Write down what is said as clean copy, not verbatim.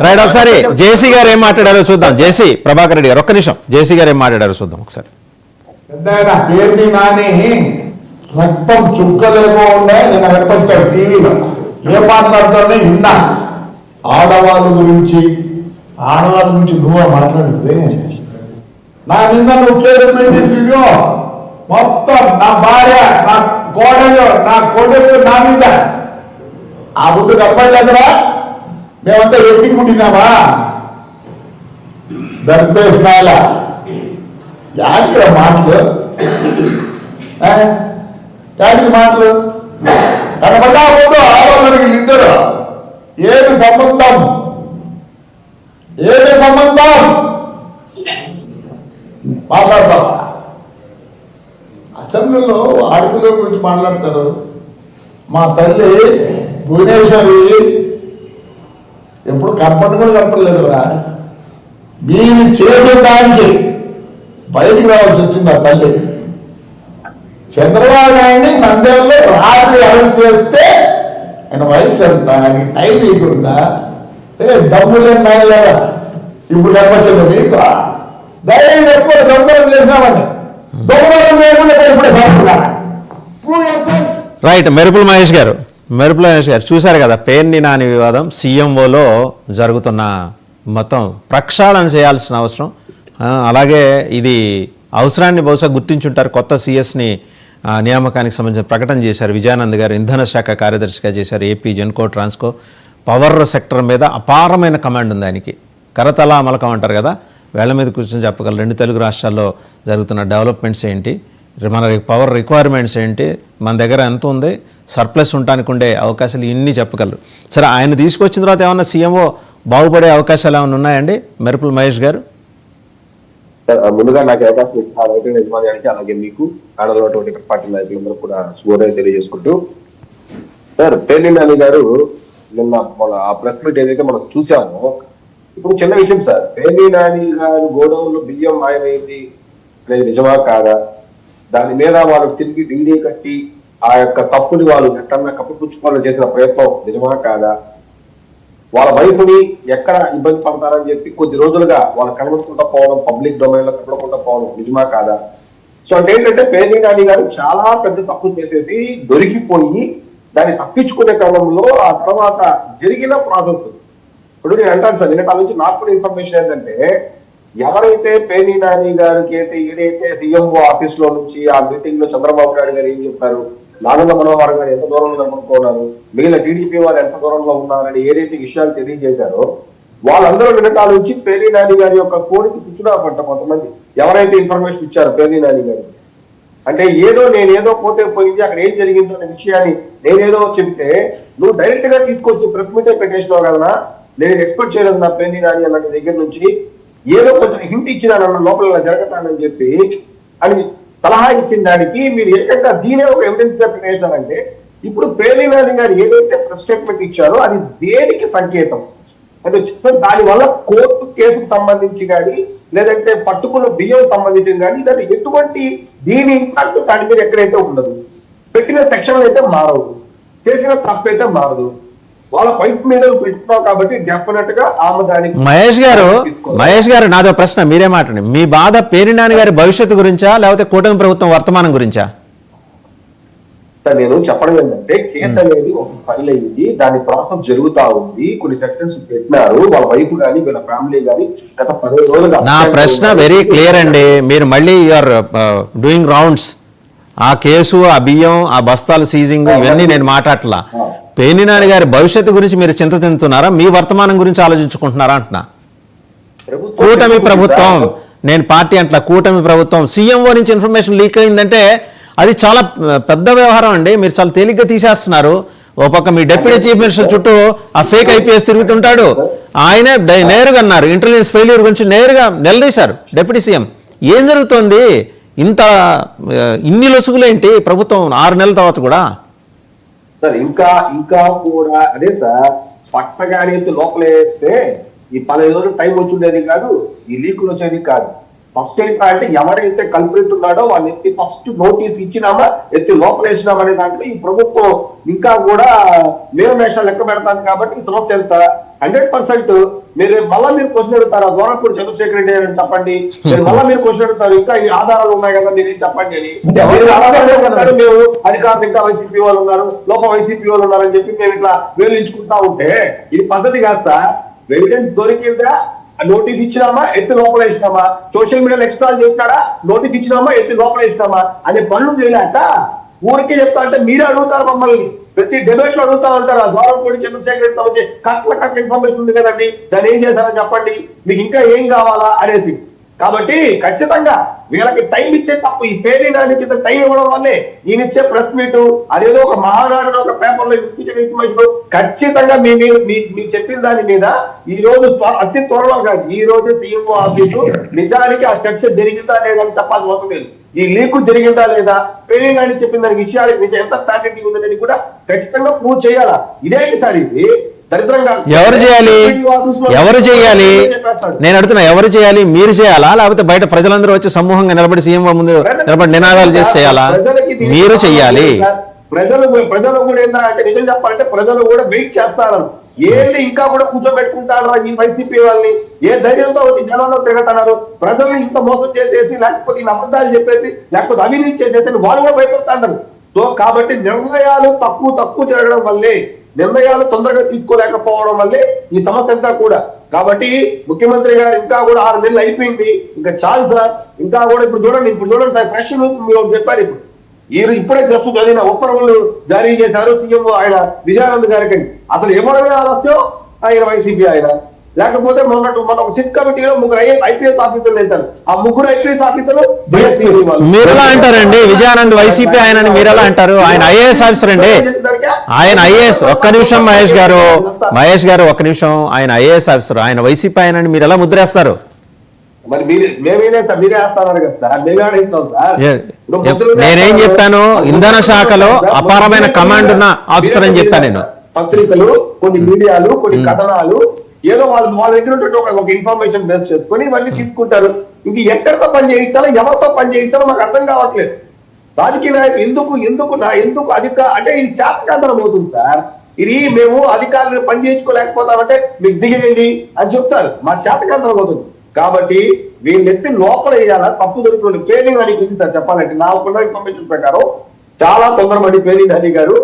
Right, ఒకసారి జేసీ గారు ఏం మాట్లాడారో చూద్దాం. జేసీ ప్రభాకర్ రెడ్డి గారు ఒక్క నిమిషం, జేసీ గారు ఏం మాట్లాడారో చూద్దాం ఒకసారి. పెద్ద పేరుని నాని రక్తం చుక్కలేమో ఉండే నేను కనిపించాడు టీవీలో. ఏం మాట్లాడుతాడో విన్నా. ఆడవాళ్ళ గురించి నువ్వు మాట్లాడింది నా మీద నువ్వు కేసు పెట్టేసియో మొత్తం నా భార్య, నా కోడలు, నా కొడుకు నా మీద ఆ ముందు కప్పలేదురా. మేమంతా ఎట్టి పుట్టినామా దర్పేసినాల యాడికి మాటలు, యాడికి మాటలు కనపడా ముందు ఆడవాళ్ళకి ఇద్దరు ఏమి సంబంధం మాట్లాడతావా? అసెంబ్లీలో ఆడపిల్లల గురించి మాట్లాడతారు. మా తల్లి భువనేశ్వరి ఎప్పుడు కనపడలేదురా. మీరు చేసేదానికి బయటికి రావాల్సి వచ్చింది ఆ తల్లి. చంద్రబాబు నాయుడిని నంద్యాలలో రాత్రి అరెస్ట్ చేస్తే ఆయన వయసు ఎంత, ఆయనకి టైం ఇవ్వకూడదా? డబ్బులు లేని నాయలేరా ఇప్పుడు చెప్పొచ్చింది మీకు. ధైర్యం ఎక్కువ దొంగలు చేసినామని దొంగలు లేకుండా ఇప్పుడే రైట్. మెరుపుల మహేష్ గారు చూశారు కదా పేర్ని నాని వివాదం సీఎంఓలో జరుగుతున్న మొత్తం ప్రక్షాళన చేయాల్సిన అవసరం. అలాగే ఇది అవసరాన్ని బహుశా గుర్తించుంటారు. కొత్త సిఎస్ని నియామకానికి సంబంధించిన ప్రకటన చేశారు. విజయానంద్ గారు ఇంధన శాఖ కార్యదర్శిగా చేశారు. AP Genco Transco power sector మీద అపారమైన కమాండ్ ఉంది ఆయనకి. కరతల అమలకం అంటారు కదా, వేళ్ల మీద కూర్చొని చెప్పగలరు. 2 తెలుగు రాష్ట్రాల్లో జరుగుతున్న డెవలప్మెంట్స్ ఏంటి, మన పవర్ రిక్వైర్మెంట్స్ ఏంటి, మన దగ్గర ఎంత ఉంది, సర్ప్లస్ ఉండడానికి ఉండే అవకాశాలు ఇన్ని చెప్పగలరు. సరే, ఆయన తీసుకొచ్చిన తర్వాత ఏమన్నా సీఎంఓ బాగుపడే అవకాశాలు ఏమైనా ఉన్నాయండి మెరుపుల మహేష్ గారు? ముందుగా నాకు అవకాశం ఇచ్చిన యజమానికి అలాగే మీకు ఆడటువంటి పార్టీ నాయకులందరూ కూడా శుభోదయం తెలియజేసుకుంటూ, సార్ పేర్ని నాని గారు నిన్న మన ఆ ప్రెస్ మీట్ ఏదైతే మనం చూసామో, ఇప్పుడు చిన్న విషయం సార్, పేర్ని నాని గారు గోడౌన్లో బియ్యం మాయమైంది అనేది నిజమా కాదా, దాని మీద వాళ్ళు తిరిగి డీడీ కట్టి ఆ యొక్క తప్పుని వాళ్ళు ఎక్కడన్నా కప్పిపుచ్చుకోవాలని చేసిన ప్రయత్నం నిజమా కాదా, వాళ్ళ వైపుని ఎక్కడ ఇబ్బంది పడతారని చెప్పి కొద్ది రోజులుగా వాళ్ళు కనబడకుండా పోవడం, పబ్లిక్ డొమైన్ లో కనబడకుండా పోవడం నిజమా కాదా? సో అంటే ఏంటంటే పేర్ని నాని గారు చాలా పెద్ద తప్పులు చేసేసి దొరికిపోయి దాన్ని తప్పించుకునే క్రమంలో ఆ తర్వాత జరిగిన ప్రాసెస్ ఇప్పుడు నేను అంటాను సార్, నిన్నటి నుంచి నాకు కూడా ఇన్ఫర్మేషన్ ఏంటంటే, ఎవరైతే పేర్ని నాని గారికి అయితే ఏదైతే సీఎంఓ ఆఫీస్ లో నుంచి ఆ మీటింగ్ లో చంద్రబాబు నాయుడు గారు ఏం చెప్పారు, నాగన్న మనోహర్ గారు ఎంత దూరంలో కనుక్కోన్నారు, మిగిలిన టీడీపీ వారు ఎంత దూరంలో ఉన్నారని ఏదైతే విషయాలు తెలియజేశారో వాళ్ళందరూ నిన్నటాల నుంచి పేర్ని నాని గారి యొక్క ఫోన్కి కూర్చున్నారంట కొంతమంది, ఎవరైతే ఇన్ఫర్మేషన్ ఇచ్చారు పేర్ని నాని గారు. అంటే నేనేదో పోతే పోయింది, అక్కడ ఏం జరిగిందో అనే విషయాన్ని నేనేదో చెప్తే నువ్వు డైరెక్ట్ గా తీసుకొచ్చి ప్రెస్ మీటే పెట్టేసినావు కదా, నేను ఎక్స్పెక్ట్ చేయలేదు నా పేర్ని నాని అన్న దగ్గర నుంచి ఏదో కొంచెం హింట్ ఇచ్చినానన్న లోపల జరగతానని చెప్పి అని సలహా ఇచ్చిన దానికి మీరు ఏకంగా దీనే ఒక ఎవిడెన్స్ గా పెట్టేసినారంటే, ఇప్పుడు పేర్ని నాని గారు ఏదైతే ప్రెస్ స్టేట్మెంట్ ఇచ్చారో అది దేనికి సంకేతం అంటే సార్, దాని వల్ల కోర్టు కేసుకు సంబంధించి కానీ లేదంటే పట్టుకున్న బియ్యం సంబంధించి కానీ దాని ఎటువంటి దీని ఇంపాక్ట్ దాని మీద ఎక్కడైతే ఉండదు, పెట్టిన సెక్షన్లు అయితే మారవు, చేసిన తప్పు అయితే మారదు, వాళ్ళ పైపు మీద పెట్టుకున్నావు కాబట్టి డెఫినెట్ గా ఆమె దానికి. మహేష్ గారు నాదో ప్రశ్న, మీరే మాట్లాడండి. మీ బాధ పేర్ని నాని గారి భవిష్యత్తు గురించా లేకపోతే కూటమి ప్రభుత్వం వర్తమానం గురించా? సార్ నేను చెప్పడం ఏంటంటే, కేసు అనేది ఒక ఫైల్ అయ్యింది, దాని ప్రాసెస్ జరుగుతా ఉంది, కొన్ని సెక్షన్స్ పెట్టినారు, వాళ్ళ వైపు కానీ వీళ్ళ ఫ్యామిలీ కానీ గత 15 రోజులుగా. నా ప్రశ్న వెరీ క్లియర్ అండి, మీరు మళ్ళీ యూఆర్ డూయింగ్ రౌండ్స్. ఆ కేసు, ఆ బియ్యం, ఆ బస్తాల సీజింగ్ ఇవన్నీ నేను మాట్లాడలా. పేర్ని నాని గారి భవిష్యత్తు గురించి మీరు చింత చెందుతున్నారా, మీ వర్తమానం గురించి ఆలోచించుకుంటున్నారా అంటున్నా? కూటమి ప్రభుత్వం, నేను పార్టీ అంట్లా, కూటమి ప్రభుత్వం సీఎంఓ నుంచి ఇన్ఫర్మేషన్ లీక్ అయిందంటే అది చాలా పెద్ద వ్యవహారం అండి. మీరు చాలా తేలిగ్గా తీసేస్తున్నారు. ఓ పక్క మీ డిప్యూటీ చీఫ్ మినిస్టర్ చుట్టూ ఆ ఫేక్ ఐపీఎస్ తిరుగుతుంటాడు, ఆయనే నేరుగా అన్నారు ఇంటెలిజెన్స్ ఫెయిల్యూర్ గురించి నేరుగా నిలదీశారు డిప్యూటీ సీఎం. ఏం జరుగుతోంది? ఇన్ని లొసుగులేంటి ప్రభుత్వం 6 నెలల తర్వాత కూడా? సార్ ఇంకా కూడా అదే సార్, పట్టగానే లోపల వేస్తే ఈ 15 రోజులు టైం వచ్చి ఉండేది కాదు, ఈ లీకులు వచ్చేది కాదు. ఫస్ట్ ఏంటంటే ఎవరైతే కల్ప్రిట్ ఉన్నాడో వాళ్ళని ఎత్తి ఫస్ట్ నోటీస్ ఇచ్చినామా ఎత్తి లోపలేసినామా అనే దాంట్లో ఈ ప్రభుత్వం ఇంకా కూడా మేరమేషాలు లెక్క పెడతాను కాబట్టి ఈ సమస్య ఎంత 100% మీరు మళ్ళా మీరు క్వశ్చన్ అడుగుతారు దూరపూడి చంద్రశేఖర్ రెడ్డి అని చెప్పండి, మళ్ళా మీరు క్వశ్చన్ అడుగుతారు ఇంకా ఈ ఆధారాలు ఉన్నాయి కదా మీరు చెప్పండి అని. మీరు మేము అధికారులు ఇంకా వైసీపీ వాళ్ళు ఉన్నారు, లోప వైసీపీ వాళ్ళు ఉన్నారని చెప్పి మేము ఇట్లా వేలించుకుంటా ఉంటే ఇది పద్ధతి కాస్త ఎవిడెన్స్ దొరికిందా నోటీస్ ఇచ్చినామా ఎత్తి లోపల వేసినామా, సోషల్ మీడియాలో ఎక్స్ట్రాల్ చేసినాడా నోటీస్ ఇచ్చినామా ఎత్తి లోపల వేసినామా అనే పనులు చేయలేక ఊరికే చెప్తా అంటే మీరే అడుగుతారు మమ్మల్ని, ప్రతి డిబేట్ లో అడుగుతా ఉంటారు. ఆ ద్వారం కూడా చంద్రశేఖర్ వచ్చి కట్ల ఇన్ఫర్మేషన్ ఉంది కదండి, దాన్ని ఏం చేశారని చెప్పండి, మీకు ఇంకా ఏం కావాలా అనేసి. కాబట్టి ఖచ్చితంగా వీళ్ళకి టైం ఇచ్చే తప్పు, ఈ పేరు నానికి టైం ఇవ్వడం వల్లే ఈయన ఇచ్చే ప్రెస్ మీట్ అదేదో ఒక మహానాడు ఒక పేపర్ లో ఇచ్చిన ఇన్ఫర్మేషన్ ఖచ్చితంగా మీకు చెప్పిన దాని మీద ఈ రోజు అతి త్వరలో కాదు ఈ రోజు పిఎంఓ ఆఫీసు నిజానికి ఆ చర్చ జరిగిందా లేదని చెప్పాల్సి అవసరం లేదు. ఈ లీకు జరిగిందా లేదా, పేరు నాని చెప్పిన దాని విషయాలకు నిజం ఎంత స్టాండర్డ్ ఉందనేది కూడా ఖచ్చితంగా ప్రూవ్ చేయాలా. ఇదేంటి సార్ ఇది దరిద్రంగా ఎవరు చేయాలి, ఎవరు చేయాలి నేను అడుగుతున్నా, ఎవరు చేయాలి? మీరు చేయాలా లేకపోతే బయట ప్రజలందరూ వచ్చి సమూహంగా నిలబడి సీఎం ముందు నిలబడి నినాదాలు చేసి చేయాలా? మీరు చెయ్యాలి. ప్రజలు కూడా ఏంటంటే నిజం చెప్పాలంటే ప్రజలు కూడా వెయిట్ చేస్తారు, ఏంటి ఇంకా కూడా కూర్చోబెట్టుకుంటారా ఈ వైసీపీ వాళ్ళని, ఏ ధైర్యంతో వచ్చి జనంలో తిరుగుతున్నారు, ప్రజలు ఇంత మోసం చేసేసి లేకపోతే ఈ అబద్ధాలు చెప్పేసి లేకపోతే అవినీతి చేసేసి వాళ్ళు కూడా భయపడుతున్నారు. సో కాబట్టి నిర్ణయాలు తక్కువ జరగడం వల్లే, నిర్ణయాలు తొందరగా తీసుకోలేకపోవడం వల్లే ఈ సమస్య అంతా కూడా. కాబట్టి ముఖ్యమంత్రి గారు ఇంకా కూడా 6 నెలలు అయిపోయింది, ఇంకా చాలు సార్. ఇంకా కూడా ఇప్పుడు చూడండి సార్ ఫ్రెష్ చెప్పారు ఇప్పుడే జస్ట్ చదివిన ఉత్తర్వులు జారీ చేశారు సీఎం ఆయన విజయానంద్ గారికి. అసలు ఎవరైనా ఆలస్యం ఆయన వైసీపీ ఆయన, లేకపోతే మొన్న ఒక సిట్ కమిటీలో 3 ఐపీఎస్ ఆఫీసర్లు వెళ్తారు, ఆ 3 ఐపీఎస్ ఆఫీసర్లు మీరెలా అంటారండి విజయానంద్ వైసీపీ ఆయన మీరెలా అంటారు? ఆయన ఐఏఎస్ ఆఫీసర్ అండి, ఆయన ఐఏఎస్. ఒక్క నిమిషం మహేష్ గారు ఒక్క నిమిషం, ఆయన ఐఏఎస్ ఆఫీసర్, ఆయన వైసీపీ ఆయన మీరు ఎలా ముద్రేస్తారు? మరి మీరే వేస్తున్నారు కదా సార్, మేమే ఆడేస్తాం సార్. నేనేం చెప్పాను, ఇంధన శాఖలో అపారమైన కమాండ్ ఉన్న ఆఫీసర్ అని చెప్పాను నేను. పత్రికలు, కొన్ని మీడియాలు, కొన్ని కథనాలు ఏదో వాళ్ళ దగ్గర ఒక ఇన్ఫర్మేషన్ బేస్ చేసుకొని ఇవన్నీ తీసుకుంటారు. ఇంక ఎక్కడితో పని చేయించాలో ఎవరితో పని చేయించాలో మాకు అర్థం కావట్లేదు. రాజకీయ నాయకులు ఎందుకు అంటే ఇది చేతకాంతరం అవుతుంది సార్. ఇది మేము అధికారులను పని చేయించుకోలేకపోతామంటే మీకు దిగేయండి అని చెప్తారు, మా చేతకాంతరం అవుతుంది. కాబట్టి వీళ్ళెత్తి లోపల వేయాలా, తప్పు జరుగుతుంది. పేర్ని నాని గురించి సార్ చెప్పాలంటే నాకున్న ఇన్ఫర్మేషన్ ప్రకారం చాలా తొందరపడి పేర్ని నాని గారు